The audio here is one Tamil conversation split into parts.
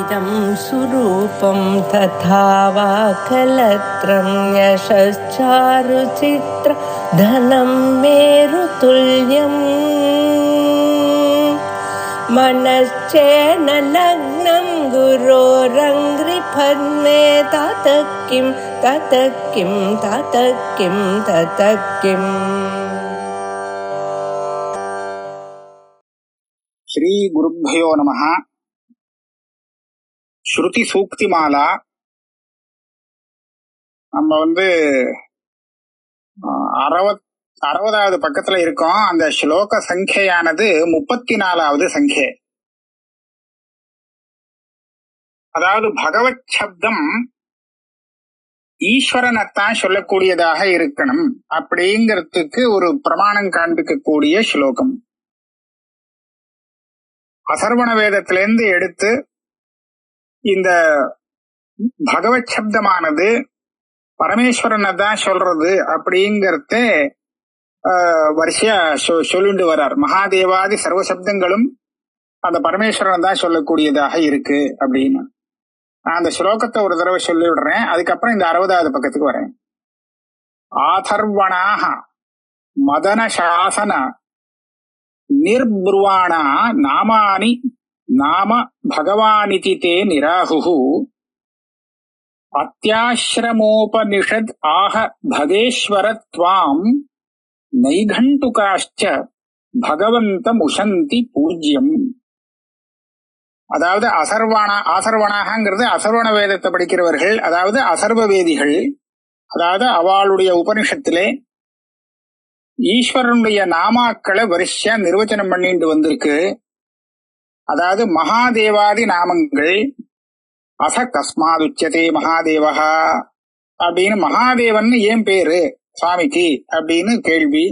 इदं सुरूपं तथा वा कलत्रं यशश्चारुचित्र धनं मेरुतुल्यम् मनश्चेन लग्नं गुरोरङ्घ्रिपद्मे ततः किं ततः किं ततः किं ततः किम्. ஸ்ரீ குருப்பயோ நமஹ. ஸ்ருதி சூக்தி மாலா. நம்ம 60வது பக்கத்துல இருக்கோம். அந்த ஸ்லோக சங்கையானது 34வது சங்கை. அதாவது பகவத் சப்தம் ஈஸ்வரனைத்தான் சொல்லக்கூடியதாக இருக்கணும் அப்படிங்கிறதுக்கு ஒரு பிரமாணம் காண்பிக்கக்கூடிய ஸ்லோகம். அதர்வண வேதத்திலிருந்து எடுத்து இந்த பகவத் சப்தமானது பரமேஸ்வரனை தான் சொல்றது அப்படிங்கறத வரிசையா சொல்லிட்டு வர்றார். மகாதேவாதி சர்வ சப்தங்களும் அந்த பரமேஸ்வரன் தான் சொல்லக்கூடியதாக இருக்கு அப்படின்னு. நான் அந்த ஸ்லோகத்தை ஒரு தடவை சொல்லி விடுறேன். அதுக்கப்புறம் இந்த 60வது பக்கத்துக்கு வரேன். ஆதர்வணாக மதன சாசன நிர்ப்ருவாணா நாமானி நாம பகவானிதி தே நிராகுஹு அத்யாஸ்ரமோபனிஷத் ஆக பகேஸ்வர த்வாம் நைகண்டுகாஷ்ச பகவந்தமுஷந்தி பூஜ்யம். அதாவது ஆசர்வணாகங்கிறது அசர்வண வேதத்தை படிக்கிறவர்கள், அதாவது அசர்வ வேதிகள். அதாவது அவளுடைய உபனிஷத்திலே ஈஸ்வரனுடைய நாமாக்களை வரிசையா நிர்வச்சனம் பண்ணிட்டு வந்திருக்கு. அதாவது மகாதேவாதி நாமங்கள். அச கஸ்மாதுச்சதே மகாதேவஹா அப்படின்னு, மகாதேவன் ஏன் பேரு சுவாமிக்கு அப்படின்னு கேள்வி.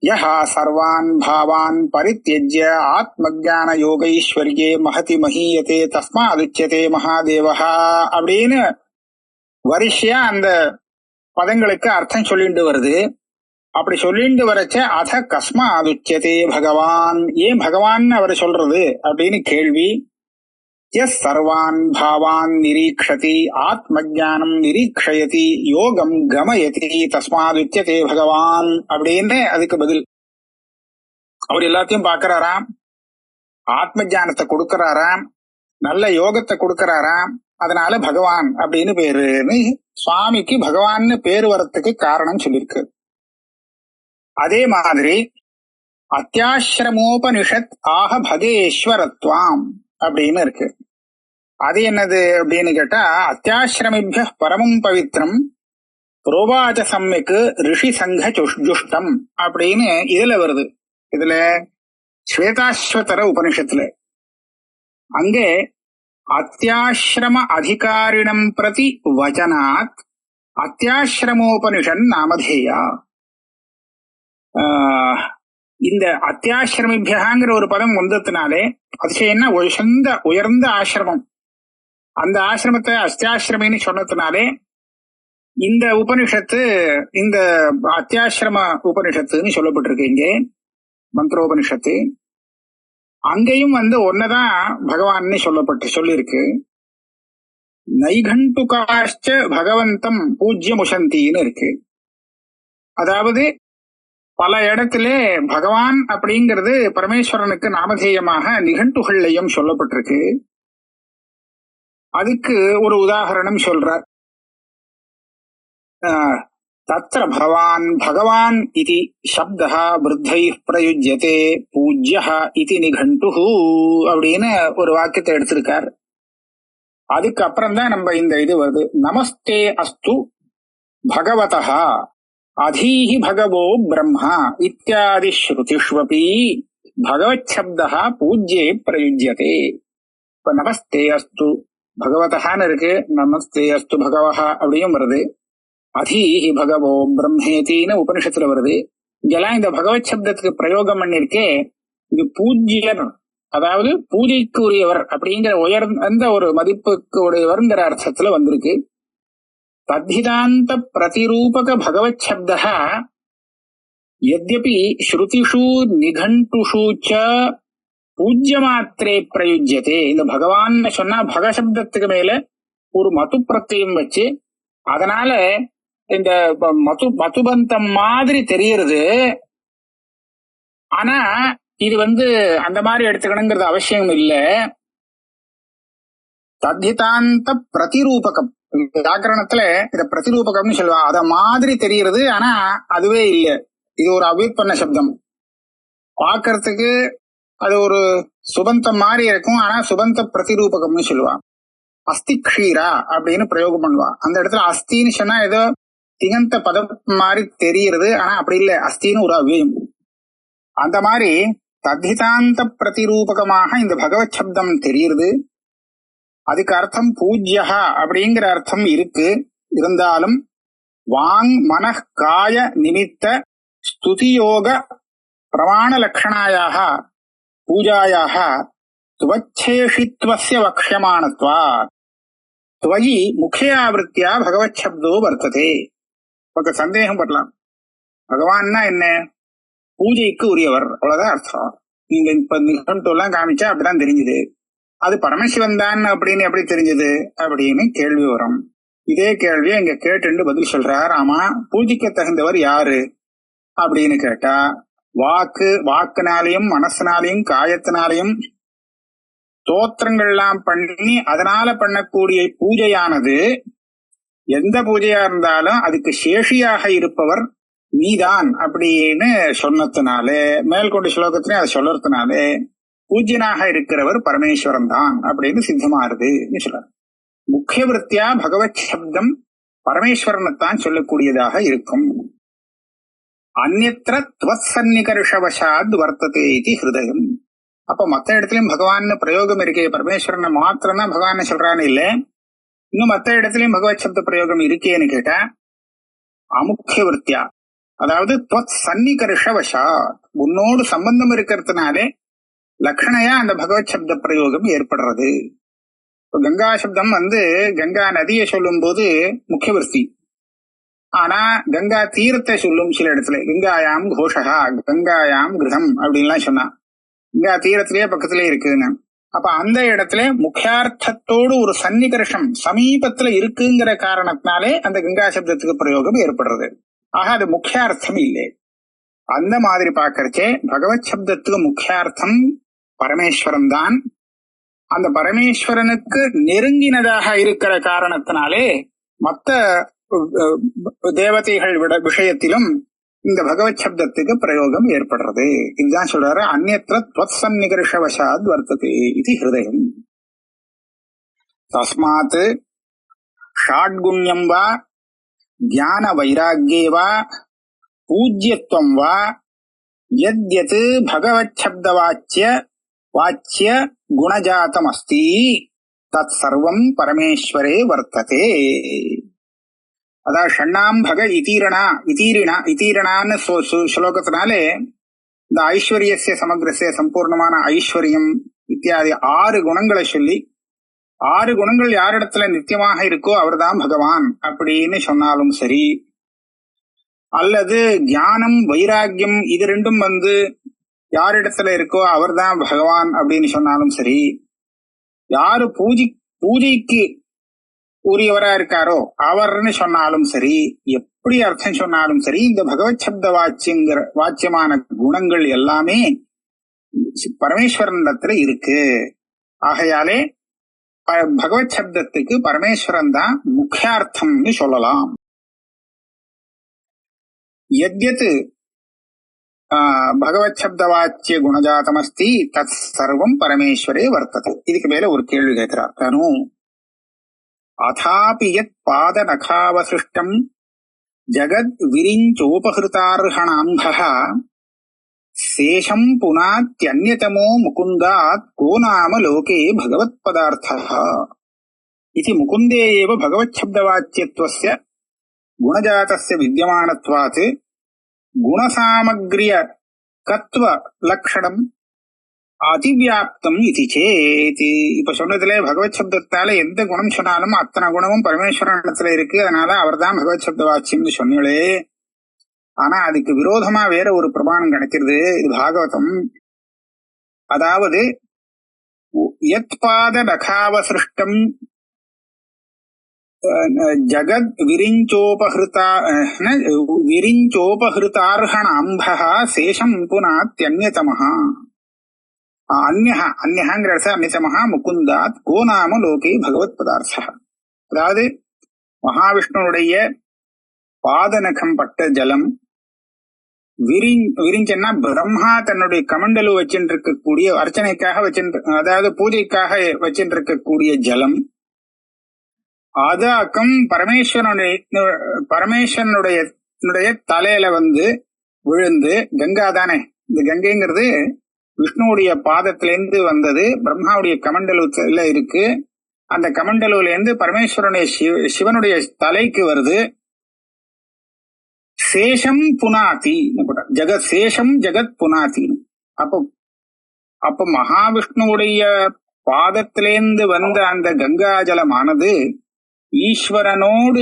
யஹா சர்வான் பாவான் பரித்யஜ்ய ஆத்மஜான யோகைஸ்வர்யே மகதி மஹீயதே தஸ்மாதுச்சதே மகாதேவஹா அப்படின்னு வரிசையா அந்த பதங்களுக்கு அர்த்தம் சொல்லிட்டு வருது. அப்படி சொல்லிட்டு வரச்ச அத கஸ்மாதுச்சதே பகவான், ஏன் பகவான் அவர் சொல்றது அப்படின்னு கேள்வி. எஸ் சர்வான் பாவான் நிரீக்ஷதி ஆத்மஜானம் நிரீக்ஷயதி யோகம் கமயதி தஸ்மாதுச்சதே பகவான் அப்படின்னு அதுக்கு பதில். அவர் எல்லாத்தையும் பாக்குறாராம், ஆத்மஜானத்தை கொடுக்கறாராம், நல்ல யோகத்தை கொடுக்கறாராம், அதனால பகவான் அப்படின்னு பேருன்னு சுவாமிக்கு பகவான்னு பேரு வரத்துக்கு காரணம் சொல்லியிருக்கு. அதே மாதிரி அத்தியாஸ்ரமோபனிஷத் ஆக பகேஸ்வரத்வாம் அப்படின்னு இருக்கு. அது என்னது அப்படின்னு கேட்டா, அத்தியாஸ்ரமிபிய பரமம் பவித்ரம் புரோவாச்ச சம்யக்கு ரிஷி சங்க ஜுஷ்டம் அப்படின்னு இதுல வருது. இதுல ஸ்வேதாஸ்வதர உபனிஷத்துல அங்கே அத்தியாஸ்ரம அதிகாரிணம் பிரதி வச்சனாத் அத்தியாஸ்ரமோபனிஷன் நாமதேயா. இந்த அத்தியாசிரமிபியங்கிற ஒரு பதம் வந்ததுனாலே அதிசயம்னா உயர்ந்த ஆசிரமம், அந்த ஆசிரமத்தை அத்தியாசிரமின்னு சொன்னதுனாலே இந்த உபனிஷத்து இந்த அத்தியாசிரம உபனிஷத்துன்னு சொல்லப்பட்டிருக்கு. இங்கே மந்திரோபனிஷத்து அங்கேயும் ஒன்னதான் பகவான்னு சொல்லிருக்கு. நைகண்டுகாஷ்ச பகவந்தம் பூஜ்யமுஷந்தின்னு இருக்கு. அதாவது பல இடத்திலே பகவான் அப்படிங்கிறது பரமேஸ்வரனுக்கு நாமதேயமாக நிகண்டுகள்லையும் சொல்லப்பட்டிருக்கு. அதுக்கு ஒரு உதாரணம் சொல்றார். தத்ர பகவான் பகவான் இதி சப்தः விருத்தைः பிரயுஜ்யதே பூஜ்யः இதி நிகண்டுஹு அப்படின்னு ஒரு வாக்கியத்தை எடுத்திருக்கார். அதுக்கு அப்புறம் தான் நம்ம இந்த இது வருது. நமஸ்தே அஸ்து பகவதः அதீஹி பகவோ பிரம்மா இத்தியாதி ஸ்ருதிஷ்வபி பகவத் சப்தः பூஜ்யே பிரயுஜ்யதே. இப்ப நமஸ்தே அஸ்து பகவதஹான்னு இருக்கு, நமஸ்தே அஸ்து பகவஹ அப்படியும் வருது. அதீஹி பகவோ பிரம்மேத்தின்னு உபனிஷத்துல வருது. இதெல்லாம் இந்த பகவத் சப்தத்துக்கு பிரயோகம் பண்ணிருக்கே, இது பூஜ்யர், அதாவது பூஜைக்கு உரியவர் அப்படிங்கிற உயர்ந்த ஒரு மதிப்புக்கு உடையவர்ங்கிற அர்த்தத்துல வந்திருக்கு. தத்திதாந்த பிரதிரூபக பகவத் சப்தः யத்யபி ஸ்ருதிஷு நிகண்டுஷு ச பூஜ்ய மாத்திரே பிரயுஜ்யதே. இந்த பகவான் சொன்னா பகசப்தத்துக்கு மேல ஒரு மது பிரத்தியம் வச்சு அதனால இந்த மதுபந்தம் மாதிரி தெரியறது. ஆனா இது அந்த மாதிரி எடுத்துக்கணுங்கிறது அவசியம் இல்ல. தத்திதாந்த பிரதிரூபகம் வியாக்கரணத்துல இத பிரதிரூபகம்னு சொல்லுவா. அத மாதிரி தெரியறது, ஆனா அதுவே இல்ல. இது ஒரு அவ்யுத்பன்ன சப்தம். பார்க்கறதுக்கு அது ஒரு சுபந்தம் மாதிரி இருக்கும், ஆனா சுபந்த பிரதிரூபகம்னு சொல்லுவா. அஸ்தி க்ஷீரா அப்படின்னு பிரயோகம் பண்ணுவா. அந்த இடத்துல அஸ்தின்னு சொன்னா ஏதோ திகந்த பதம் மாதிரி தெரியறது, ஆனா அப்படி இல்லை, அஸ்தின்னு ஒரு அவ்வியம். அந்த மாதிரி தத்திதாந்த பிரதிரூபகமாக இந்த பகவத் சப்தம் தெரியுது. அதுக்கு அர்த்தம் பூஜ்யா அப்படிங்கிற அர்த்தம் இருக்கு. இருந்தாலும் வாங் மன காய நிமித்த ஸ்துதியோக பிரமாண லட்சணாயாக பூஜாயாக துவச்சேஷித்வஸ்ய வக்ஷ்யமானத்வாத் துவயி முக்கியாவிருத்தியா பகவத் சப்தோ வர்த்ததே. ஒரு சந்தேகம் படலாம், பகவான்னா என்ன? பூஜைக்கு உரியவர், அவ்வளவுதான் அர்த்தம். நீங்க இப்ப நிகழ்வு எல்லாம் காமிச்சா அப்படிதான் தெரிஞ்சுது. அது பரமசிவன் தான் அப்படின்னு எப்படி தெரிஞ்சது அப்படின்னு கேள்வி வரும். இதே கேள்வியை இங்க கேட்டு பதில் சொல்றார். ஆமா, பூஜைக்கு தகுந்தவர் யாரு அப்படின்னு கேட்டா, வாக்குனாலையும் மனசுனாலையும் காயத்தினாலையும் ஸ்தோத்திரங்கள்லாம் பண்ணி அதனால பண்ணக்கூடிய பூஜையானது எந்த பூஜையா இருந்தாலும் அதுக்கு சேஷியாக இருப்பவர் நீதான் அப்படின்னு சொன்னதுனாலே, மேல்கொண்டு ஸ்லோகத்திலே அதை சொல்றதுனாலே பூஜ்யனாக இருக்கிறவர் பரமேஸ்வரன் தான் அப்படின்னு சித்தமாறுது சொல்றார். முக்கிய விருத்தியா பகவத் சப்தம் பரமேஸ்வரனைத்தான் சொல்லக்கூடியதாக இருக்கும். அந்நத்திர துவசன்னிகர்ஷவசாத் வர்த்ததே இது ஹிருதயம். அப்ப மத்த இடத்துலயும் பகவான் பிரயோகம் இருக்கே, பரமேஸ்வரனை மாத்திரம் தான் பகவான் சொல்றான்னு இல்ல, இன்னும் மத்த இடத்துலயும் பகவத் சப்த பிரயோகம் இருக்கேன்னு கேட்டா அமுக்கிய விருத்தியா, அதாவது துவத் சன்னிகர்ஷவசாத் உன்னோடு சம்பந்தம் இருக்கிறதுனாலே லக்ஷணையா அந்த பகவத் சப்த பிரயோகம் ஏற்படுறது. கங்கா சப்தம் கங்கா நதியை சொல்லும் போது முக்கிய விருத்தி, ஆனா கங்கா தீரத்தை சொல்லும் சில இடத்துல கங்காயாம் கோஷகா கங்காயாம் கிரகம் அப்படின்லாம் சொன்னா கங்கா தீரத்திலேயே பக்கத்திலே இருக்குன்னு. அப்ப அந்த இடத்துல முக்கியார்த்தத்தோடு ஒரு சன்னிகர்ஷம் சமீபத்துல இருக்குங்கிற காரணத்தினாலே அந்த கங்கா சப்தத்துக்கு பிரயோகம் ஏற்படுறது. ஆக அது முக்கியார்த்தம் இல்லை. அந்த மாதிரி பாக்கறச்சே பகவத் சப்தத்துக்கு முக்கியார்த்தம் பரமேஸ்வரன் தான். அந்த பரமேஸ்வரனுக்கு நெருங்கினதாக இருக்கிற காரணத்தினாலே மற்ற தேவதைகள் விஷயத்திலும் இந்த பகவத் சப்தத்துக்கு பிரயோகம் ஏற்படுறது. இதுதான் சொல்றாரு, அந்நத்திர துவத்சன்னிகர்ஷவசாத் வர்த்ததே இது ஹிருதயம். தஸ்மாத் ஷாட்குண்யம் வா ஞான வைராக்யே வா பூஜ்யத்வம் வா யத்யத் பகவத் சப்தவாச்சிய குணஜாதம் அஸ்தி தத் சர்வம் பரமேஸ்வரே வர்த்ததே. அதாவது ஷண்ணாம் பக இதீரணான்னு ஸ்லோகத்தினாலே இந்த ஐஸ்வர்யசிய சமக்ரசிய சம்பூர்ணமான ஐஸ்வர்யம் இத்தியாதி 6 குணங்களை சொல்லி, 6 குணங்கள் யாரிடத்துல நித்தியமாக இருக்கோ அவர்தான் பகவான் அப்படின்னு சொன்னாலும் சரி, அல்லது ஞானம் வைராக்கியம் இது ரெண்டும் யாரிடத்துல இருக்கோ அவர்தான் பகவான் அப்படின்னு சொன்னாலும் சரி, யாரு பூஜைக்கு உரியவரா இருக்காரோ அவர்னு சொன்னாலும் சரி, எப்படி அர்த்தம் சொன்னாலும் சரி, இந்த பகவத் சப்த வாச்சியமான குணங்கள் எல்லாமே பரமேஸ்வரனிடத்துல இருக்கு. ஆகையாலே பகவத் சப்தத்துக்கு பரமேஸ்வரன் தான் முக்கியார்த்தம்னு சொல்லலாம். யத்யத் பகவத் சப்த வாச்சிய குணஜாதமஸ்தி தத் சர்வம் பரமேஸ்வரே வர்த்தது. இதுக்கு மேல ஒரு கேள்வி கேட்கிறார். தனு அதாபி யத் பாத நகாவசிஷ்டம் ஜகத் விரிஞ்சோபஹிருதார்ஹணாம்பஹ சேஷம் புனாத்யன்யதமோ முகுந்தாத் கோ நாம லோகே பகவத் பதார்த்தः இதி முகுந்தே ஏவ பகவத் சப்தவாச்சியத்வஸ்ய குணஜாதஸ்ய வித்யமானத்வாத் குணசாமக்ரிய கத்வ லக்ஷணம் அதிவியாப்தம் இது சேதி. இப்ப சொன்னதுல பகவத் சப்தத்தால எந்த குணம் சொன்னாலும் அத்தனை குணமும் பரமேஸ்வரனிடத்துல இருக்கு, அதனால அவர் தான் பகவத் சப்த வாச்சியம்னு சொன்னீங்களே. ஆனா அதுக்கு விரோதமா வேற ஒரு பிரமாணம் கிடைக்கிறது. இது பாகவதம். அதாவது யத்பாத நகாவசிருஷ்டம் ஜகத் விரிஞ்சோபஹிருதார்ஹணாம்பஹ சேஷம் புனாத்யன்யதமஹா. அந்யஹங்கிற அந்யதமஹா முகுந்தாத் கோ நாம லோகே பகவத் பதார்த்தா. அதாவது மகாவிஷ்ணுடைய பாதநகம் பட்ட ஜலம் விரிஞ்சன்னா பிரம்மா தன்னுடைய கமண்டலு வச்சுட்டு இருக்கக்கூடிய அர்ச்சனைக்காக அதாவது பூஜைக்காக வச்சுட்டு இருக்கக்கூடிய ஜலம், அதாக்கம் பரமேஸ்வரனுடைய தலையில விழுந்து கங்கா தானே. இந்த கங்கைங்கிறது விஷ்ணுவுடைய பாதத்திலேருந்து வந்தது, பிரம்மாவுடைய கமண்டலுல இருக்கு. அந்த கமண்டலுல இருந்து பரமேஸ்வரனுடைய சிவனுடைய தலைக்கு வருது. சேஷம் புனாதி ஜெகத், சேஷம் ஜெகத் புனாதி. அப்போ மகாவிஷ்ணுவுடைய பாதத்திலேந்து வந்த அந்த கங்கா ஜலமானது ஈஸ்வரனோடு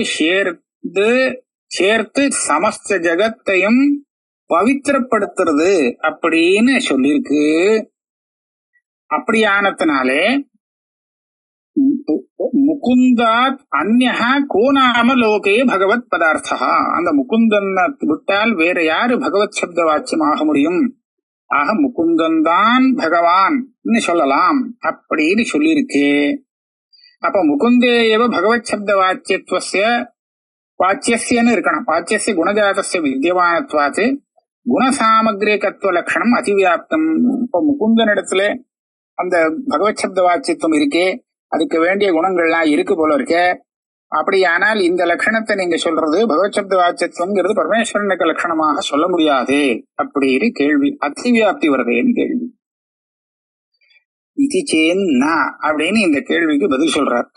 சேர்த்து சமஸ்த ஜகத்தையும் பவித்திரப்படுத்துறது அப்படின்னு சொல்லியிருக்கு. அப்படியானத்தினாலே முகுந்தாத் அந்யஹா கோ நாம லோகே பகவத் பதார்த்தா. அந்த முகுந்தன் விட்டால் வேற யாரு பகவத் சப்த வாச்சியமாக முடியும்? ஆக முகுந்தன் தான் பகவான் சொல்லலாம் அப்படின்னு சொல்லியிருக்கு. அப்ப முகுந்தேயவ பகவத் சப்த வாச்சியன்னு இருக்கணும். வாச்சியஸ்ய குணஜாதஸ்ய வித்யமானத்வாத் குணசாமக்ரேகத்துவ லட்சணம் அதிவியாப்தம். இப்ப முகுந்தனிடத்துல அந்த பகவத் சப்த வாச்சியத்துவம் இருக்கே, அதுக்கு வேண்டிய குணங்கள்லாம் இருக்கு போல இருக்க. அப்படியானால் இந்த லட்சணத்தை நீங்க சொல்றது பகவத் சப்த வாச்சியத்துவங்கிறது பரமேஸ்வரனுக்கு லட்சணமாக சொல்ல முடியாது அப்படின்னு கேள்வி, அதிவியாப்தி வருதேன்னு கேள்வி. இது சேன்னா அப்படின்னு இந்த கேள்விக்கு பதில் சொல்றார்.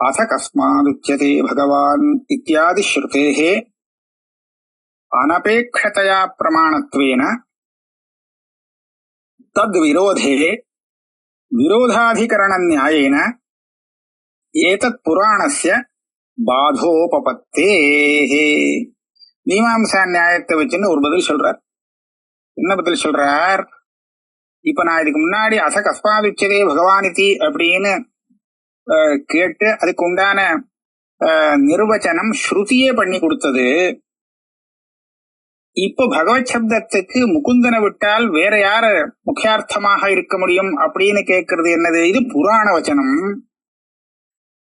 அத கஸ்மாதுச்யதே பகவான் இத்தியாதி ஸ்ருதேஹே அனபேக்ஷதயா பிரமாணத்வேன தத் விரோதே விரோதாதிகரண நியாயேன ஏதத் புராணஸ்ய பாதோபபத்தேஹே. மீமாம்சா நியாயத்தை வச்சுன்னு ஒரு பதில் சொல்றார். என்ன பதில் சொல்றார்? இப்ப நான் இதுக்கு முன்னாடி அச கஸ்மாதுச்சதே பகவானிதி அப்படின்னு கேட்டு அதுக்கு உண்டான நிர்வச்சனம் ஸ்ருதியே பண்ணி கொடுத்தது. இப்போ பகவத் சப்தத்துக்கு முகுந்தனை விட்டால் வேற யார முக்கியார்த்தமாக இருக்க முடியும் அப்படின்னு கேட்கறது என்னது? இது புராண வச்சனம்.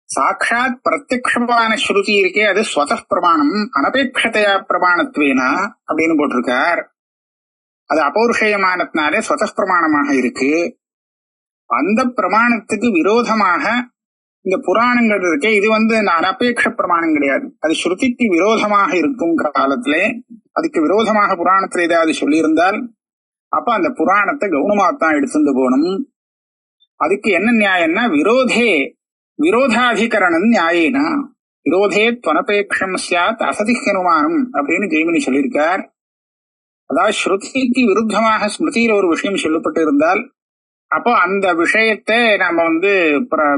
சாட்சாத் பிரத்யக்ஷமான ஸ்ருதி இருக்கே, அது ஸ்வத பிரமாணம் அனபேட்சதையா பிரமாணத்வேனா அப்படின்னு போட்டிருக்கார். அது அபௌருஷயமானத்தினாலே ஸ்வத பிரமாணமாக இருக்கு. அந்த பிரமாணத்துக்கு விரோதமாக இந்த புராணங்கள் இருக்கே, இது அனபேட்ச பிரமாணம் கிடையாது. அது ஸ்ருதிக்கு விரோதமாக இருக்கும் காலத்திலே அதுக்கு விரோதமாக புராணத்துல ஏதாவது சொல்லியிருந்தால் அப்ப அந்த புராணத்தை கவுனமாத்தான் எடுத்துட்டு போகணும். அதுக்கு என்ன நியாயம்னா விரோதாதிகரணம் நியாயேனா விரோதே துவனபேட்சம் சியாத் அசதிக் அனுமானம் அப்படின்னு ஜெய்மினி சொல்லியிருக்கார். அதாவது ஸ்ருதிக்கு விருத்தமாக ஸ்மிருதியில ஒரு விஷயம் சொல்லப்பட்டு இருந்தால் அப்போ அந்த விஷயத்தை நாம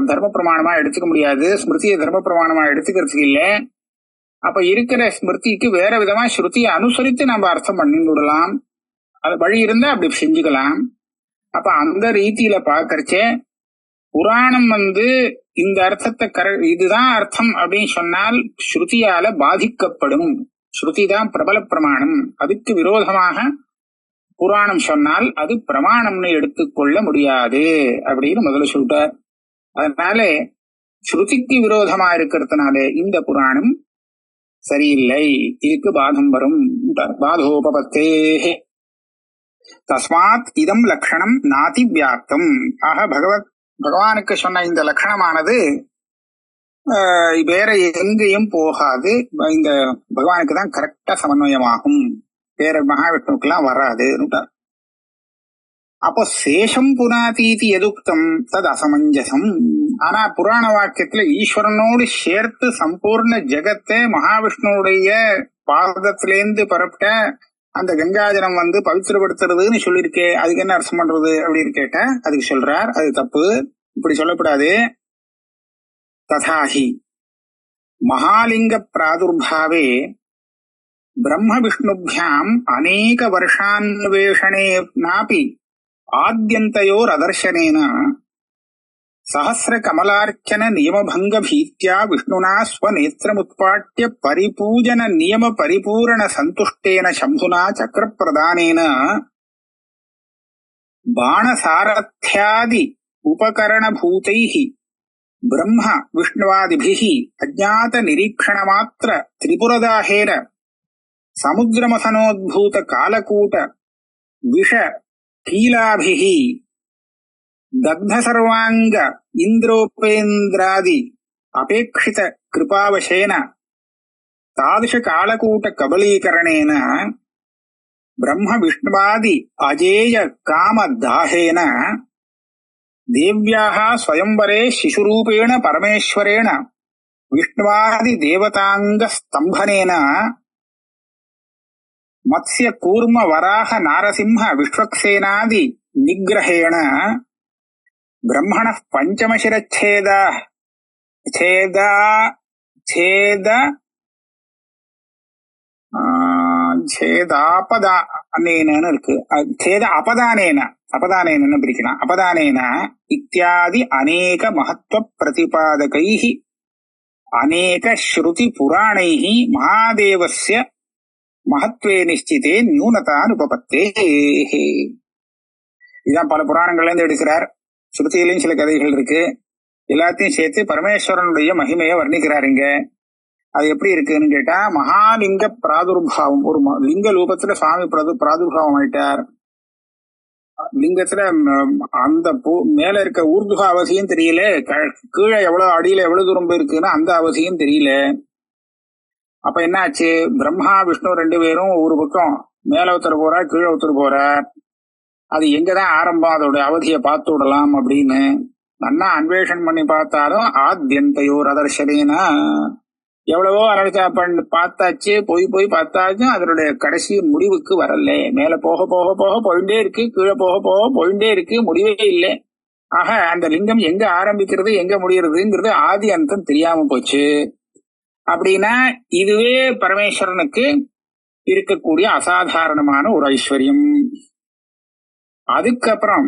தர்ம பிரமாணமா எடுத்துக்க முடியாது. ஸ்மிருதியை தர்ம பிரமாணமா எடுத்துக்கிறதுக்கு இல்லை. அப்ப இருக்கிற ஸ்மிருதிக்கு வேற விதமா ஸ்ருதியை அனுசரித்து நம்ம அர்த்தம் பண்ணி விடலாம். அது வழி இருந்தா அப்படி செஞ்சுக்கலாம். அப்ப அந்த ரீதியில பாக்கறச்சே புராணம் இந்த அர்த்தத்தை இதுதான் அர்த்தம் அப்படின்னு சொன்னால் ஸ்ருதியால பாதிக்கப்படும். ஸ்ருதி தான் பிரபல பிரமாணம். அதுக்கு விரோதமாக புராணம் சொன்னால் அது பிரமாணம்னு எடுத்துக்கொள்ள முடியாது அப்படின்னு முதல்ல சொல்றார். அதனால ஸ்ருதிக்கு விரோதமா இருக்கிறதுனால இந்த புராணம் சரியில்லை, இதுக்கு பாதம் வரும். பாதோபபத்தே தஸ்மாத் இதம் லட்சணம் நாதி வியாப்தம். ஆக பகவானுக்கு சொன்ன இந்த லட்சணமானது வேற எங்கேயும் போகாது. இந்த பகவானுக்கு தான் கரெக்டா சமன்வயமாகும், வேற மகாவிஷ்ணுக்கு எல்லாம் வராது. அப்போ சேஷம் புனாதீதி எதுக்தம் தது அசமஞ்சசம். ஆனா புராண வாக்கியத்துல ஈஸ்வரனோடு சேர்த்து சம்பூர்ண ஜெகத்தை மகாவிஷ்ணுடைய பாதத்திலேந்து பரப்பிட்ட அந்த கங்காஜலம் பவித்திரப்படுத்துறதுன்னு சொல்லியிருக்கே, அதுக்கு என்ன அர்த்தம் பண்றது அப்படின்னு கேட்டா அதுக்கு சொல்றார் அது தப்பு, இப்படி சொல்லக்கூடாது. ததாஹி மகாலிங்க பிராதுர்பாவே பிரம்ம விஷ்ணுபியாம் அநேக வருஷான்வேஷணே நாபி ஆத்யந்தயோர் அதர்சனேன சஹஸ்ர கமலார்ச்சன நியமபங்க பீத்யா விஷ்ணுனா ஸ்வநேத்திரமுத்பாட்ய பரிபூஜன நியம பரிபூரண சந்துஷ்டேன சம்புனா சக்கர பிரதானேன பாணசாரத்யாதி உபகரண பூதைஹ பிரம்ம விஷ்ணுவாதிபிஹ அஜ்ஞாத நிரீக்ஷண மாத்திர திரிபுரதாஹேன சமுத்திரமசனோத்பூத காலகூட விஷ கீலாபிஹ दग्ध सर्वांग इंद्रोपेन्द्रादि अपेक्षित कृपावशेन तादृश कालकूट कबलीकरणेन ब्रह्म विष्णुवादि अजेय काम दाहेन देव्याः स्वयंवरे शिशुरूपेण परमेश्वरेण विष्णुवादि देवतांग स्तंभनेन मत्स्य कूर्म वराह नारसिंह विश्वक्सेनादि निग्रहेण ब्रह्मण पंचमशिरच्छेद छेद छेद छेदापदानेन छेद अपदानेन अपदानेन பிரிக்கலாம் अपदानेन इत्यादि अनेक महत्व प्रतिपादकैः अनेक श्रुति पुराणैः महादेवस्य महत्वे निश्चिते न्यूनतानुपपत्तेः இதான் பல புராணங்கள்ல இருந்து எடுக்கிறார். ஸ்ருதியிலையும் சில கதைகள் இருக்கு. எல்லாத்தையும் சேர்த்து பரமேஸ்வரனுடைய மகிமையை வர்ணிக்கிறார். இங்க அது எப்படி இருக்குன்னு கேட்டா, மகாலிங்க பிராதுர்பாவம், ஒரு லிங்க ரூபத்துல சுவாமி பிராதுர்பாவம் ஆயிட்டார். லிங்கத்துல அந்த மேல இருக்க ஊர்துக அவசியம் தெரியல, கீழே எவ்வளவு அடியில எவ்வளவு தூரம் இருக்குன்னா அந்த அவசியம் தெரியல. அப்ப என்ன ஆச்சு, பிரம்மா விஷ்ணு ரெண்டு பேரும் ஒரு பக்கம் மேல ஒருத்தர் போறார், கீழே ஒருத்தர் போறார். அது எங்கதான் ஆரம்பம், அதோட அவதியை பார்த்து விடலாம் அப்படின்னு நல்லா அன்வேஷன் பண்ணி பார்த்தாலும் ஆத்யந்தையோர் அதர்சனேனா எவ்வளவோ அனர்ச்சா பார்த்தாச்சு, போய் பார்த்தாச்சும் அதனுடைய கடைசி முடிவுக்கு வரல. மேல போக போக போக போயிட்டே இருக்கு, கீழே போக போக போயிட்டே இருக்கு, முடிவே இல்லை. ஆக அந்த லிங்கம் எங்க ஆரம்பிக்கிறது எங்க முடியறதுங்கிறது ஆதி அந்தம் தெரியாம போச்சு. அப்படின்னா இதுவே பரமேஸ்வரனுக்கு இருக்கக்கூடிய அசாதாரணமான ஒரு ஐஸ்வர்யம். அதுக்கப்புறம்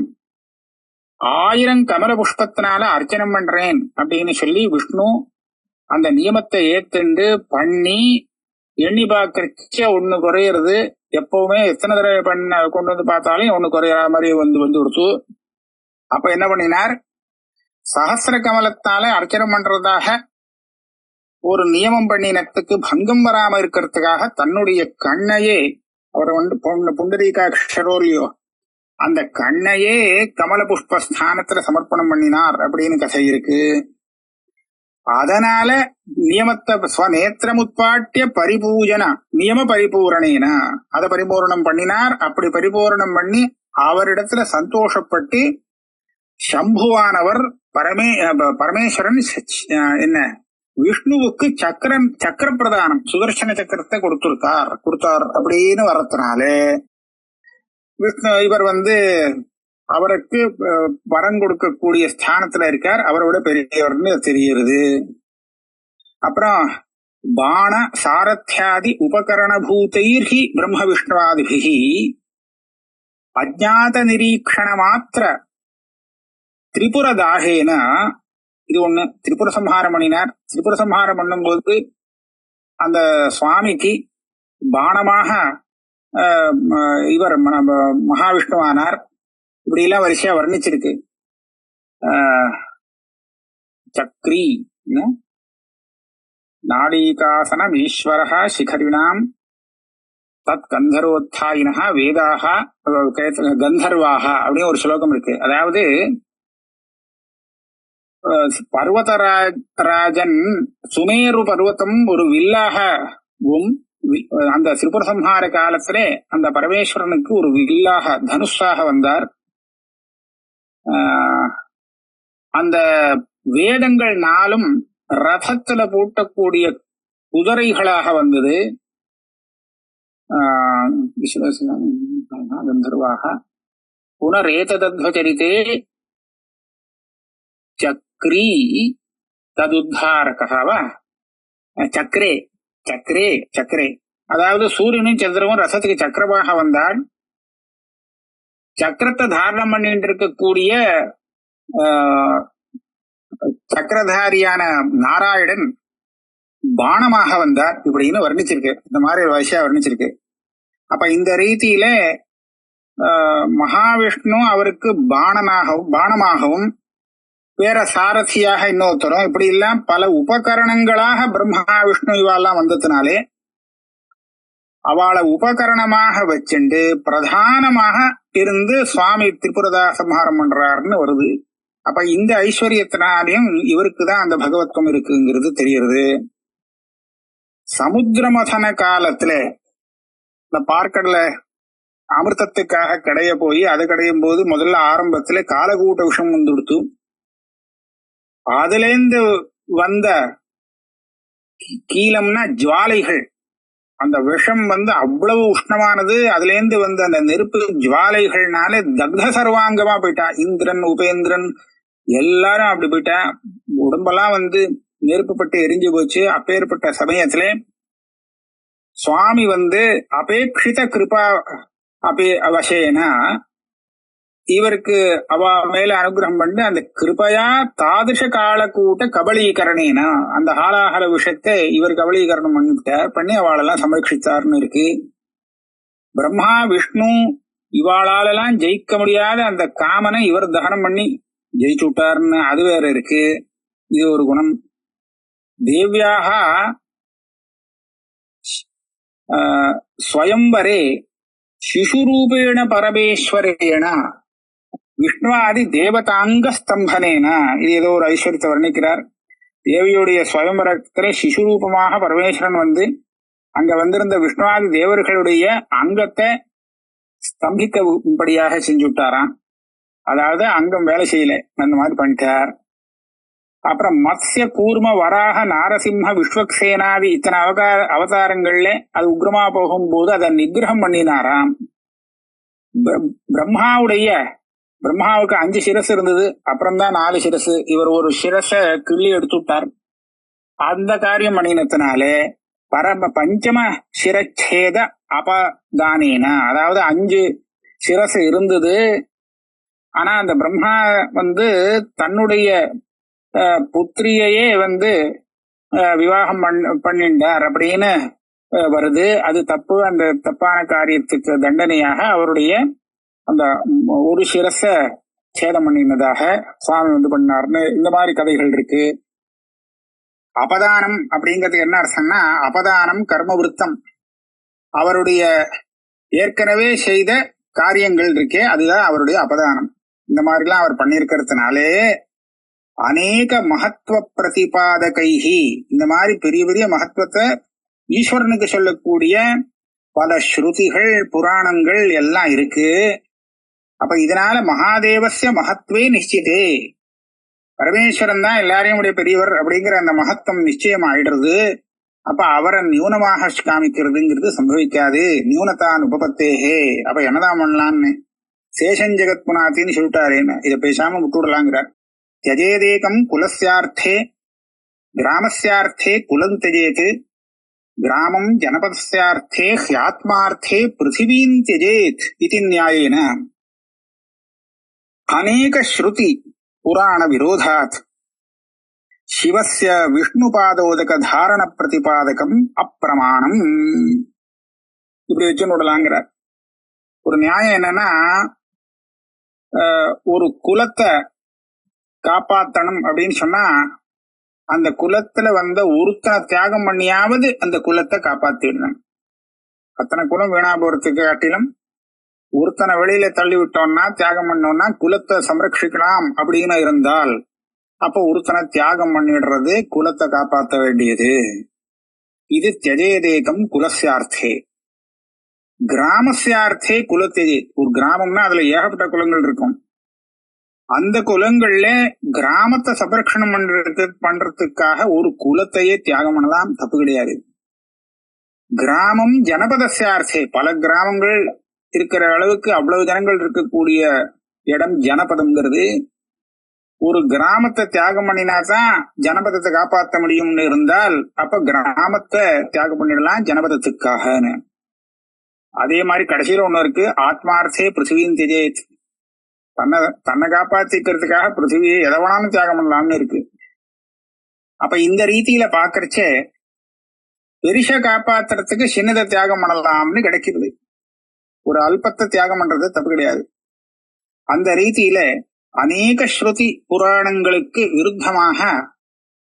1000 கமல புஷ்பத்தினால அர்ச்சனம் பண்றேன் அப்படின்னு சொல்லி விஷ்ணு அந்த நியமத்தை ஏத்துண்டு பண்ணி எண்ணி பார்க்கறச்ச ஒண்ணு குறையிறது. எப்பவுமே எத்தனை தடவை கொண்டு வந்து பார்த்தாலும் ஒண்ணு குறையிற மாதிரி வந்து கொடுத்து. அப்ப என்ன பண்ணினார், சஹஸ்ர கமலத்தால அர்ச்சனம் பண்றதாக ஒரு நியமம் பண்ணினத்துக்கு பங்கம் வராம இருக்கிறதுக்காக தன்னுடைய கண்ணையே அவர் புண்டரீகாட்சரோலியோ அந்த கண்ணையே கமல புஷ்ப ஸ்தானத்துல சமர்ப்பணம் பண்ணினார் அப்படின்னு கதை இருக்கு. அதனால நியமத்தை ஸ்வநேத்திரமுத்பாட்டிய பரிபூஜன நியம பரிபூரணேன அதை பரிபூரணம் பண்ணினார். அப்படி பரிபூரணம் பண்ணி அவரிடத்துல சந்தோஷப்பட்டு சம்புவானவர் பரமேஸ்வரன் என்ன விஷ்ணுவுக்கு சக்கர பிரதானம் சுதர்சன சக்கரத்தை கொடுத்தார் அப்படின்னு வரதுனால விஷ்ணு இவர் அவருக்கு வரம் கொடுக்கக்கூடிய ஸ்தானத்துல இருக்கார், அவரோட பெரியவர்னு தெரிகிறது. அப்புறம் பாண சாரத்யாதி உபகரண பூதைர்ஹி பிரம்ம விஷ்ணுவாதிபிஹி அஜ்ஞாத நிரீக்ஷண மாத்திர திரிபுர தாகேன, இது ஒண்ணு திரிபுர சம்ஹாரம் பண்ணினார். திரிபுர சம்ஹாரம் பண்ணும் போது அந்த சுவாமிக்கு பானமாக இவர் மகாவிஷ்ணுவானார். இப்படி எல்லாம் வரிசையா வர்ணிச்சிருக்கு. சக்ரி நாடீகாசனம் ஈஸ்வரஹ சிகரிணாம் தத் கந்தரோத்தாயினா வேதாக கந்தர்வாக அப்படின்னு ஒரு ஸ்லோகம் இருக்கு. அதாவது பர்வதராஜன் சுமேரு பர்வத்தம் ஒரு வில்லாகவும் அந்த திரிபுர சம்ஹார காலத்திலே அந்த பரமேஸ்வரனுக்கு ஒரு வில்லாக தனுஷாக வந்தார். அந்த வேதங்கள் நாளும் ரதத்துல பூட்டக்கூடிய குதிரைகளாக வந்தது. கந்தர்வாக புனரேதத்வச்சரித்தே சக்ரி ததுத்தாரகவா சக்கரே சக்கரே சக்கரே, அதாவது சூரியனும் சந்திரமும் ரசத்துக்கு சக்கரமாக வந்தால் சக்கரத்தை தாரணம் பண்ணிட்டு இருக்கக்கூடிய சக்கரதாரியான நாராயணன் பானமாக வந்தார் இப்படின்னு வர்ணிச்சிருக்கு. இந்த மாதிரி ஒரு விஷயம் வர்ணிச்சிருக்கு. அப்ப இந்த ரீதியில மகாவிஷ்ணு அவருக்கு பானமாகவும் வேற சாரதியாக இன்னொருத்தரும் இப்படி எல்லாம் பல உபகரணங்களாக பிரம்மா விஷ்ணு இவாள்லாம் வந்ததுனாலே அவளை உபகரணமாக வச்சுண்டு பிரதானமாக இருந்து சுவாமி திரிபுரதா சம்ஹாரம் பண்றாருன்னு வருது. அப்ப இந்த ஐஸ்வர்யத்தினாலையும் இவருக்குதான் அந்த பகவத்வம் இருக்குங்கிறது தெரியுது. சமுத்திரமதன காலத்துல இந்த பார்க்கடல அமிர்தத்துக்காக கடைய போய் அது கடையும் போது முதல்ல ஆரம்பத்துல காலகூட்ட விஷம் வந்துடுத்து. அதுலேருந்து வந்த கீழம்னா ஜுவாலைகள், அந்த விஷம் அவ்வளவு உஷ்ணமானது. அதுல இருந்து வந்த அந்த நெருப்பு ஜுவாலைகள்னால தக்த சர்வாங்கமா போயிட்டா. இந்திரன் உபேந்திரன் எல்லாரும் அப்படி போயிட்டா. உடம்பெல்லாம் நெருப்பு பட்டு எரிஞ்சு போச்சு. அப்பேற்பட்ட சமயத்துல சுவாமி அபேட்சித கிருபா அவசேனா இவருக்கு அவ மேல அனுகிரகம் பண்ணி அந்த கிருபையா தாதிருஷ காலக்கூட்ட கபலீகரணேனா அந்த ஹாலாஹல விஷயத்தை இவர் கபலீகரணம் பண்ணி அவளெல்லாம் சமரட்சித்தார்னு இருக்கு. பிரம்மா விஷ்ணு இவாளாலெல்லாம் ஜெயிக்க முடியாத அந்த காமனை இவர் தகனம் பண்ணி ஜெயிச்சு விட்டார்னு அது வேற இருக்கு. இது ஒரு குணம். தேவ்யாக ஸ்வயம்பரே சிசுரூபேண பரமேஸ்வரேன விஷ்ணுவாதி தேவதாங்க ஸ்தம்பனேன இது ஏதோ ஒரு ஐஸ்வர்யத்தை வர்ணிக்கிறார். தேவியுடைய ஸ்வயம்பரத்திலே சிசுரூபமாக பரமேஸ்வரன் அங்க வந்திருந்த விஷ்ணுவாதி தேவர்களுடைய அங்கத்தை ஸ்தம்பிக்கும்படியாக செஞ்சு விட்டாராம். அதாவது அங்கம் வேலை செய்யல, அந்த மாதிரி பண்ணிட்டார். அப்புறம் மத்ய கூர்ம வராக நாரசிம்ம விஸ்வக்சேனாதி இத்தனை அவதாரங்கள்ல அது உக்ரமா போகும்போது அதை நிகிரகம் பண்ணினாராம். பிரம்மாவுக்கு 5 சிரஸ் இருந்தது, அப்புறம்தான் 4 சிரசு. இவர் ஒரு சிரஸ கிள்ளி எடுத்து விட்டார். அந்த காரியம் பண்ணினத்தினாலே பஞ்சம சிரச்சேத அபதானேன, அதாவது 5 சிரசு இருந்தது. ஆனா அந்த பிரம்மா தன்னுடைய புத்திரியையே விவாகம் பண்ணிண்டார் அப்படின்னு வருது. அது தப்பு. அந்த தப்பான காரியத்துக்கு தண்டனையாக அவருடைய அந்த ஒரு சிரச சேதம் பண்ணினதாக சுவாமி பண்ணார்னு இந்த மாதிரி கதைகள் இருக்கு. அபதானம் அப்படிங்கிறது என்ன அர்த்தம்னா, அபதானம் கர்மவிருத்தம், அவருடைய ஏற்கனவே செய்த காரியங்கள் இருக்கே அதுதான் அவருடைய அபதானம். இந்த மாதிரிலாம் அவர் பண்ணியிருக்கிறதுனாலே அநேக மகத்துவ பிரதிபாதகைஹி, இந்த மாதிரி பெரிய பெரிய மகத்துவத்தை ஈஸ்வரனுக்கு சொல்லக்கூடிய பல ஸ்ருதிகள் புராணங்கள் எல்லாம் இருக்கு. அப்ப இதனால மகாதேவஸ்ய மகத்வே நிச்சயத்தே, பரமேஸ்வரன் தான் எல்லாரையும் உடைய பெரியவர் அப்படிங்கிற அந்த மகத்துவம் நிச்சயம் ஆயிடுறது. அப்ப அவரை நியூனமாக காமிக்கிறதுங்கிறது சம்பவிக்காது. நியூனதான் உபபத்தேகே. அப்ப என்னதான் பண்ணலான்னு சேஷன் ஜெகத் புனாத்தின்னு சொல்லிட்டாரேன்னு இதை பேசாம விட்டுவிடலாங்கிறார். தியஜேதேகம் குலஸ்யார்த்தே கிராமஸ்யார்த்தே குலம் தியஜேத், கிராமம் ஜனபதஸ்யார்த்தே ஹ்யாத்மார்த்தே பிருத்திவீம் தியஜேத் இதி நியாயேன அநேக ஸ்ருதி புராண விரோதாத் சிவஸ்ய விஷ்ணுபாதோதக தாரண பிரதிபாதகம் அப்பிரமாணம். இப்படி வச்சு விடலாங்கிறார். ஒரு நியாயம் என்னன்னா, ஒரு குலத்தை காப்பாத்தணும் அப்படின்னு சொன்னா அந்த குலத்துல ஒருத்தனை தியாகம் பண்ணியாவது அந்த குலத்தை காப்பாத்திடணும். அத்தனை குலம் வீணா போறதுக்கு காட்டிலும் ஒருத்தனை வெளியில தள்ளி விட்டோம்னா தியாகம் பண்ணோம்னா குலத்தை சம்ரட்சிக்கலாம் அப்படின்னு இருந்தால் அப்ப ஒருத்தனை தியாகம் பண்ணிடுறது குலத்தை காப்பாற்ற வேண்டியது. இது தியஜேதேகம் குலஸ்யார்த்தே. கிராமஸ்யார்த்தே குலத்தியஜே. ஒரு கிராமம்னா அதுல ஏகப்பட்ட குலங்கள் இருக்கும். அந்த குலங்கள்ல கிராமத்தை சம்ரட்சணம் பண்றதுக்காக ஒரு குலத்தையே தியாகம் பண்ணலாம், தப்பு கிடையாது. கிராமம் ஜனபதஸ்யார்த்தே, பல கிராமங்கள் இருக்கிற அளவுக்கு அவ்வளவு ஜனங்கள் இருக்கக்கூடிய இடம் ஜனபதம்ங்கிறது. ஒரு கிராமத்தை தியாகம் பண்ணினாதான் ஜனபதத்தை காப்பாற்ற முடியும்னு இருந்தால் அப்ப கிராமத்தை தியாகம் பண்ணிடலாம் ஜனபதத்துக்காக. அதே மாதிரி கடைசியில ஒண்ணு இருக்கு, ஆத்மார்த்தே பிருத்திவியின் திஜேத், தன்னை காப்பாத்திக்கிறதுக்காக பிருத்திவியை எதவனாலும் தியாகம் பண்ணலாம்னு இருக்கு. அப்ப இந்த ரீதியில பாக்குறச்சே பெரிச காப்பாத்துறதுக்கு சின்னதை தியாகம் பண்ணலாம்னு கிடைக்கிறது. ஒரு அல்பத்தை தியாகம் பண்றது தப்பு கிடையாது. அந்த ரீதியில அநேக ஸ்ருதி புராணங்களுக்கு விருத்தமாக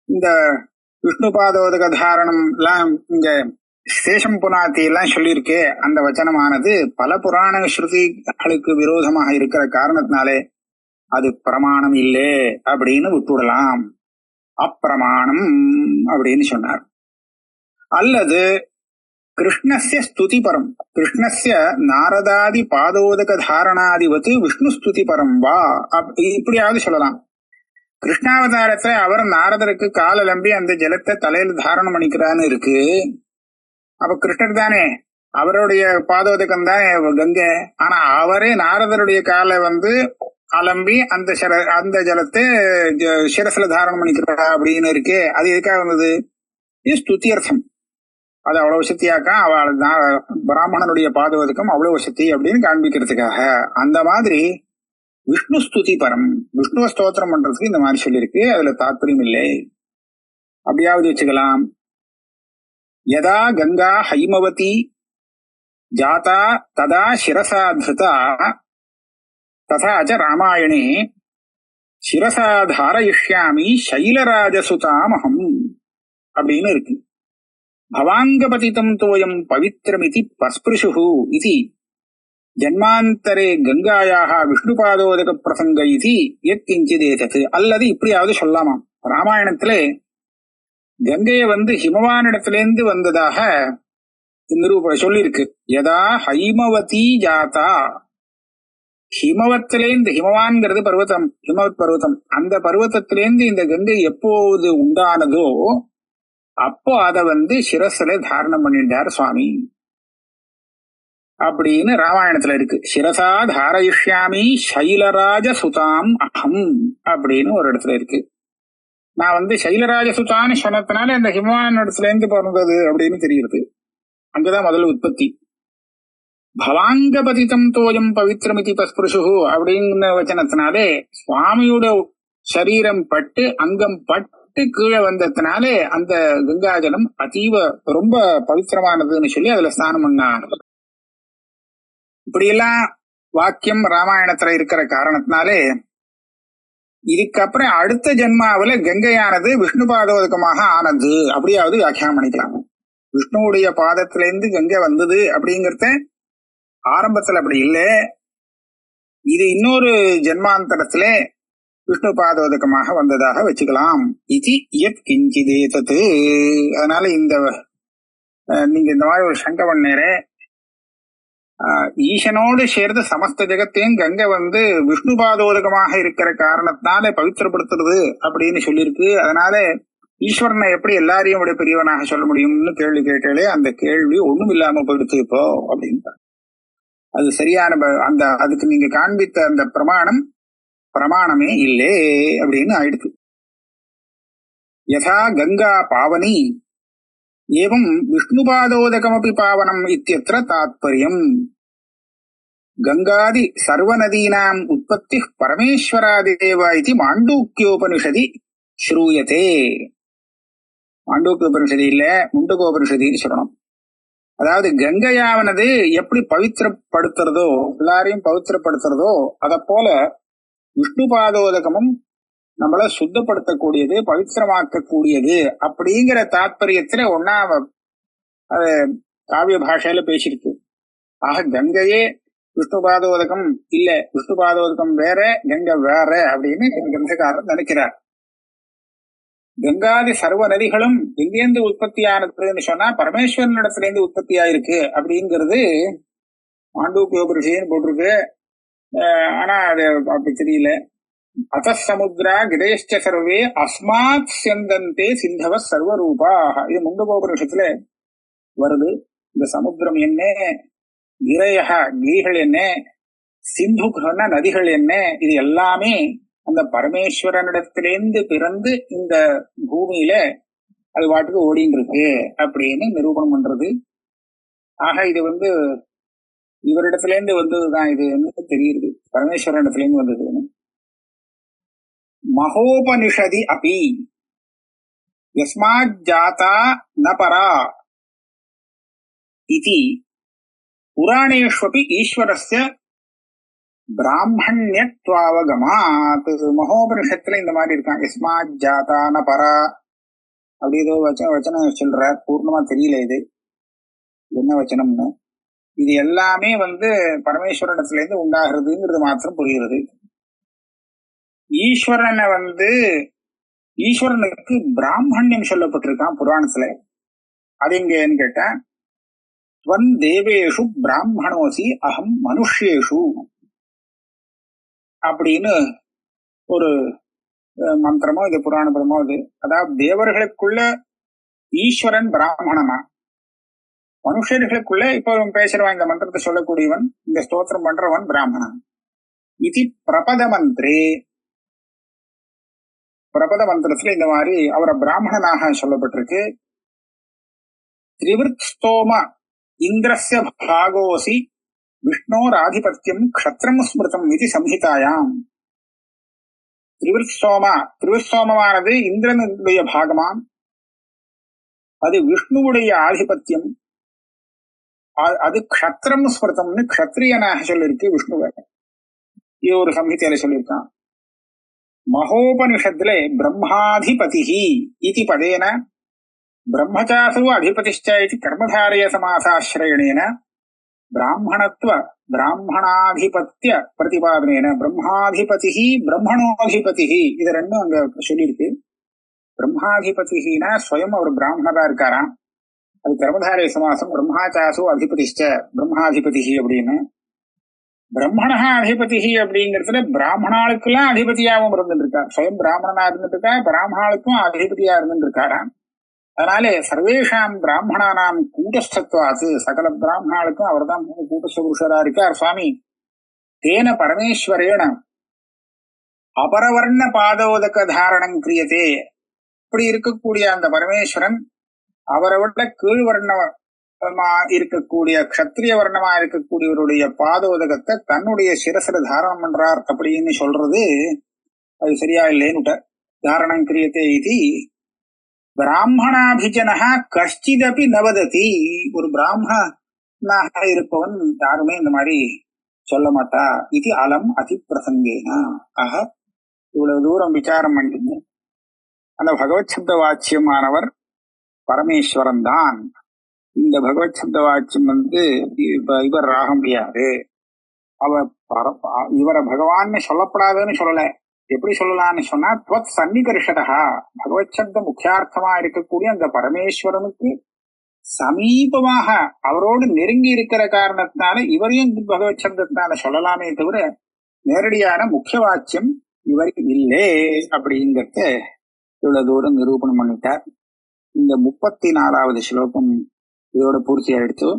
இந்த விஷ்ணு பாதோதக தாரணம் எல்லாம் இங்க சேஷம் புனாத்தி எல்லாம் சொல்லியிருக்கு. அந்த வச்சனமானது பல புராண ஸ்ருதிகளுக்கு விரோதமாக இருக்கிற காரணத்தினாலே அது பிரமாணம் இல்லை அப்படின்னு விட்டுவிடலாம், அப்பிரமாணம் அப்படின்னு சொன்னார். அல்லது கிருஷ்ணஸ்ய ஸ்துதி பரம், கிருஷ்ணஸ்ய நாரதாதி பாதோதக தாரணாதிவத்து விஷ்ணு ஸ்துதி பரம் வா, இப்படியாவது சொல்லலாம். கிருஷ்ணாவதாரத்துல அவர் நாரதருக்கு கால லம்பி அந்த ஜலத்தை தலையில தாரணம் பண்ணிக்கிறான்னு இருக்கு. அப்ப கிருஷ்ணர் தானே, அவருடைய பாதோதகம் தான் கங்கை. ஆனா அவரே நாரதருடைய காலை அலம்பி அந்த ஜலத்தை சிரசுல தாரணம் பண்ணிக்கிறா அப்படின்னு இருக்கு. அது எதுக்காக வந்தது? இது ஸ்துதியர்த்தம். அது அவ்வளவு சக்தியாக்கா அவள் பிராமணனுடைய பாதோதகம் அவ்வளவு சக்தி அப்படின்னு காண்பிக்கிறதுக்காக. அந்த மாதிரி விஷ்ணு ஸ்துதி பரம், விஷ்ணுவ ஸ்தோத்திரம் பண்றதுக்கு இந்த மாதிரி சொல்லியிருக்கு. அதுல தாற்பயம் இல்லை, அப்படியாவது வச்சுக்கலாம். யதா கங்கா ஹைமவதி ஜாதா ததா சிரசா திருதா ததாச்ச ராமாயணே சிரசா தாரயிஷ்யாமி சைலராஜசுதாமகம் அப்படின்னு இருக்கு. பவாங்கபதிதம் தோயம் பவித்ரமிதி பஸ்பிருஷு இது ஜன்மாந்தரே கங்காயாக விஷ்ணுபாதோதக பிரசங்க இது எத்கிஞ்சிதேதது. அல்லது இப்படியாவது சொல்லாமாம், ராமாயணத்திலே கங்கைய ஹிமவானிடத்திலேருந்து வந்ததாக சொல்லியிருக்கு. யதா ஹைமவதி ஜாதா, ஹிமவத்திலேருந்து, ஹிமவான்கிறது பர்வதம், ஹிமவத் பர்வதம், அந்த பர்வதத்திலேருந்து இந்த கங்கை எப்போது உண்டானதோ அப்போ அத சிரஸ்ல தாரணம் பண்ணிட்டார் சுவாமி அப்படின்னு ராமாயணத்துல இருக்கு. சிரசா தாரயிஷ்யாமி சைலராஜ சுதாம் அகம் அப்படின்னு ஒரு இடத்துல இருக்கு. நான் சைலராஜ சுதான்னு சொன்னதுனால இந்த ஹிமவான் இடத்துல இருந்து பிறந்தது அப்படின்னு தெரியுது. அங்கதான் முதல்ல உற்பத்தி. பவாங்கபதிதம் தோயம் பவித்ரமிதி பஸ்புருஷு அப்படிங்கிற வச்சனத்தினாலே சுவாமியோட சரீரம் பட்டு அங்கம் பட்டு கீழே வந்ததுனாலே அந்த கங்காஜலம் அதீவ ரொம்ப பவித்திரமானதுன்னு சொல்லி அதுல ஸ்நானம் பண்ணார். இப்படியெல்லாம் வாக்கியம் ராமாயணத்துல இருக்கிற காரணத்தினாலே இதுக்கப்புறம் அடுத்த ஜென்மாவில கங்கையானது விஷ்ணு பாதோதகமாக ஆனது அப்படியாவது வியாக்கியானம் பண்ணிக்கலாம். விஷ்ணுவுடைய பாதத்திலிருந்து கங்கை வந்தது அப்படிங்கறத ஆரம்பத்துல அப்படி இல்லை, இது இன்னொரு ஜென்மாந்தரத்துல விஷ்ணு பாதோதகமாக வந்ததாக வச்சுக்கலாம். இது யத் கிஞ்சிதேதது. அதனால நீங்க இந்த மாதிரி ஒரு சங்கை பண்ணேரே, ஈசனோடு சேர்ந்து சமஸ்த ஜெகத்தையும் கங்கை விஷ்ணு பாதோதகமாக இருக்கிற காரணத்தினால பவித்திரப்படுத்துறது அப்படின்னு சொல்லியிருக்கு. அதனால ஈஸ்வரனை எப்படி எல்லாரையும் விட பெரியவனாக சொல்ல முடியும்னு கேள்வி கேட்டாலே அந்த கேள்வி ஒண்ணும் இல்லாம போயிடுத்து இப்போ அப்படின்னு. அது சரியான அதுக்கு நீங்க காண்பித்த அந்த பிரமாணமே இல்லே அப்படின்னு ஆயிடுச்சு. யதா கங்கா பாவனி ஏவம் விஷ்ணுபாதோதகமபி பாவனம் இத்தியத்ர தாத்பர்யம். கங்காதி சர்வநதீனாம் உற்பத்தி பரமேஸ்வராதேவ இது மாண்டூக்கியோபனிஷதி ஸ்ரூயதே. மாண்டூக்கியோபனிஷதி இல்ல, முண்டகோபனிஷதின்னு சொல்லணும். அதாவது கங்கையாவனது எப்படி பவித்திரப்படுத்துறதோ, எல்லாரையும் பவித்திரப்படுத்துறதோ அத போல விஷ்ணு பாதோதகமும் நம்மள சுத்தப்படுத்தக்கூடியது, பவித்திரமாக்கக்கூடியது அப்படிங்கிற தாத்பரியத்துல ஒன்னாவ காவிய பாஷையில பேசியிருக்கு. ஆக கங்கையே விஷ்ணு பாதோதகம் இல்ல, விஷ்ணு பாதோதகம் வேற, கங்கை வேற அப்படின்னு கிரந்தக்காரர் நினைக்கிறார். கங்காதி சர்வ நதிகளும் எங்கேருந்து உற்பத்தி ஆனதுன்னு சொன்னா பரமேஸ்வரனிடத்திலேருந்து உற்பத்தி ஆயிருக்கு அப்படிங்கிறது மாண்டூக்கியோபனிஷதின்னு போட்டிருக்கு. ஆனா அது அப்படி தெரியல. அத சமுத்ரா கிரேஷ்ட சர்வே அஸ்மாத் செந்தந்தே சிந்தவ சர்வரூபா, இது முண்டகோபனிஷத்துல வருது. இந்த சமுத்திரம் என்ன, கிரிகள் என்ன, சிந்துகன்னா நதிகள் என்ன, இது எல்லாமே அந்த பரமேஸ்வரனிடத்திலேருந்து பிறந்து இந்த பூமியில அது பாட்டுக்கு ஓடின்னு இருக்கு அப்படின்னு நிரூபணம் பண்றது. ஆக இது இவரிடத்துல இருந்து வந்ததுதான் இதுன்னு தெரியுது, பரமேஸ்வரன் இடத்துல இருந்து வந்ததுன்னு. மகோபனிஷதி அபி யஸ்மாத் ஜாதா ந பரா இதி புராணேஷ்வபி ஈஸ்வரஸ்ய பிராமண்யத்வாவகமாத். மகோபனிஷத்துல இந்த மாதிரி இருக்கான், யஸ்மாத் ஜாதா ந பரா அப்படி ஏதோ வச்சனம் சொல்ற, பூர்ணமா தெரியல இது என்ன வச்சனம்னு. இது எல்லாமே பரமேஸ்வரனிடத்துல இருந்து உண்டாகிறதுங்கிறது மாத்திரம் புரிகிறது. ஈஸ்வரனுக்கு பிராமணியம் சொல்லப்பட்டிருக்கான் புராணத்துல. அது எங்கன்னு கேட்டா, துவன் தேவேஷு பிராமணோசி அகம் மனுஷ்யேஷு அப்படின்னு ஒரு மந்திரமோ இது புராணபுரமோ இது. அதாவது தேவர்களுக்குள்ள ஈஸ்வரன் பிராமணனா, மனுஷர்களுக்குள்ள இப்ப பேசுறவன் இந்த மந்திரத்தை சொல்லக்கூடியவன், இந்த ஸ்தோத்திரம் பண்றவன் பிராமணன். இது பிரபத மந்திரே, பிரபத மந்திரத்துல இந்த மாதிரி அவரை பிராமணனாக சொல்லப்பட்டிருக்கு. திரிவிருத் ஸ்தோம இந்திரஸ்ய பாகோசி விஷ்ணோர் ஆதிபத்தியம் க்ஷத்ரம் ஸ்மிருதம் இது சம்ஹிதாயாம். திரிவிருத்சோமமானது இந்திரனுடைய பாகமாம், அது விஷ்ணுவுடைய ஆதிபத்தியம், அது க்ஷத்ரம் ஸ்மிருதம்னு க்ஷத்ரியனாக சொல்லிருக்கு விஷ்ணுவை. இது ஒரு சம்ஹிதையில சொல்லியிருக்கான். மகோபனிஷத்துல பிரம்மாதிபதி இதி பதேன பிரம்மச்சாசு அதிபதிஷ்ட இது கர்மதாரய சமாசாஸ்ரயணேன பிராமணத்துவ பிராமணாதிபத்திய பிரதிபாதனேன பிரம்மாதிபதி பிரம்மணோதிபதி இது ரெண்டும் அங்க சொல்லியிருக்கு. பிரம்மாதிபதினா ஸ்வயம் அவர் பிராமணரா இருக்காராம், அது கர்மதாரய சமாசம். பிரம்மாச்சாசு அதிபதிஷ்ட பிரம்மாதிபதி அப்படின்னு. பிரம்மணா அதிபதி அப்படிங்கிறதுல பிராமணாளுக்கெல்லாம் அதிபதியாகவும் இருந்துட்டு இருக்கார், ஸ்வயம் பிராமணனா இருந்துட்டு இருக்கா, பிராமணாளுக்கும் அதிபதியா இருந்துட்டு இருக்காராம். அதனால சர்வேஷாம் பிராமணானாம் கூட்டஸ்தத்வாது, சகல பிராமணாளுக்கும் அவர் தான் கூட்டஸ்த புருஷரா இருக்கார் சுவாமி. தேன பரமேஸ்வரேன அபரவர்ண பாதோதக தாரணம் கிரியதே. இப்படி இருக்கக்கூடிய அந்த பரமேஸ்வரன் அவரை விட கீழ்வர்ணமா இருக்கக்கூடிய க்ஷத்ரிய வர்ணமா இருக்கக்கூடியவருடைய பாதோதகத்தை தன்னுடைய சிரசில தாரணம் பண்றார் அப்படின்னு சொல்றது அது சரியா இல்லைன்னு. தாரணம் கிரியதே இது பிராமணாபிஜனா கஷ்டிதபி நவததி. ஒரு பிராமணனாக இருப்பவன் யாருமே இந்த மாதிரி சொல்ல மாட்டா. இது அலம் அதி பிரசங்கேனா. ஆக இவ்வளவு தூரம் விசாரம் பண்ணிங்க. அந்த பகவத் சப்த வாச்சியமானவர் பரமேஸ்வரன் தான். இந்த பகவத் சப்த வாச்சியம் இவர் ஆக முடியாது. இவரை பகவான்னு சொல்லப்படாதுன்னு சொல்லல. எப்படி சொல்லலாம்னு சொன்னா, துவத் சன்னிகர்ஷதா, பகவத் சப்த முக்கியார்த்தமா இருக்கக்கூடிய அந்த பரமேஸ்வரனுக்கு சமீபமாக அவரோடு நெருங்கி இருக்கிற காரணத்தினால இவரையும் பகவத் சப்தத்தினால சொல்லலாமே தவிர நேரடியான முக்கிய வாச்சியம் இவர் இல்லே அப்படிங்கிறத இவ்வளவு தூரம் நிரூபணம் பண்ணிட்டார். இந்த 34வது ஸ்லோகம் இதோட பூர்த்தி ஆயிடுத்து.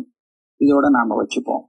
இதோட நாம வச்சுப்போம்.